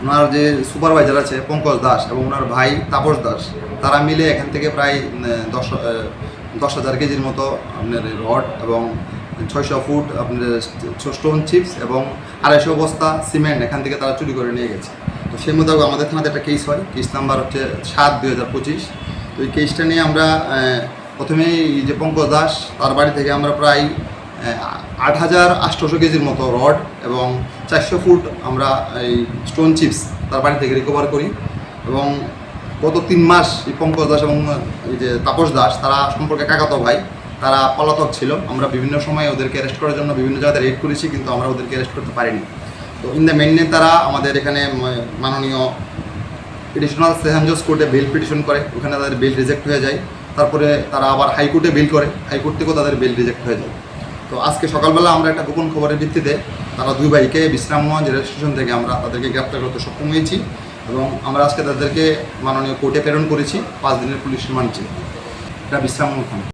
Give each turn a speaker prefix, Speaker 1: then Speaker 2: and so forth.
Speaker 1: ওনার যে সুপারভাইজার আছে পঙ্কজ দাস এবং ওনার ভাই তাপস দাস, তারা মিলে এখান থেকে প্রায় 10,000 কেজির মতো আপনার রড এবং 600 ফুট আপনার স্টোন চিপস এবং 250 বস্তা সিমেন্ট এখান থেকে তারা চুরি করে নিয়ে গেছে। তো সেই মোতাবেক আমাদের থানাতে একটা কেস হয়, কেস নাম্বার হচ্ছে 7/2025। তো এই কেসটা নিয়ে আমরা প্রথমেই যে পঙ্কজ দাস তার বাড়ি থেকে আমরা প্রায় 8,800 কেজির মতো রড এবং 400 ফুট আমরা এই স্টোন চিপস তার বাড়ি থেকে রিকভার করি। এবং গত 3 মাস এই পঙ্কজ দাস এবং এই যে তাপস দাস তারা সম্পর্কে কাকাতো ভাই, তারা পলাতক ছিল। আমরা বিভিন্ন সময় ওদেরকে অ্যারেস্ট করার জন্য বিভিন্ন জায়গায় রেড করেছি, কিন্তু আমরা ওদেরকে অ্যারেস্ট করতে পারিনি। তো ইন দ্য মেইনে তারা আমাদের এখানে মাননীয় এডিশনাল সেশন জজ কোর্টে বেল পিটিশন করে, ওখানে তাদের বেল রিজেক্ট হয়ে যায়। তারপরে তারা আবার হাইকোর্টে বেল করে, হাইকোর্ট থেকেও তাদের বেল রিজেক্ট হয়ে যায়। তো আজকে সকালবেলা আমরা একটা গোপন খবরের ভিত্তিতে তারা 2 ভাইকে বিশ্রামগঞ্জ রেল স্টেশন থেকে আমরা তাদেরকে গ্রেপ্তার করতে সক্ষম হয়েছি এবং আমরা আজকে তাদেরকে মাননীয় কোর্টে প্রেরণ করেছি 5 দিনের পুলিশ রিমান্ড চেয়ে। এটা বিশ্রামগঞ্জ থানা।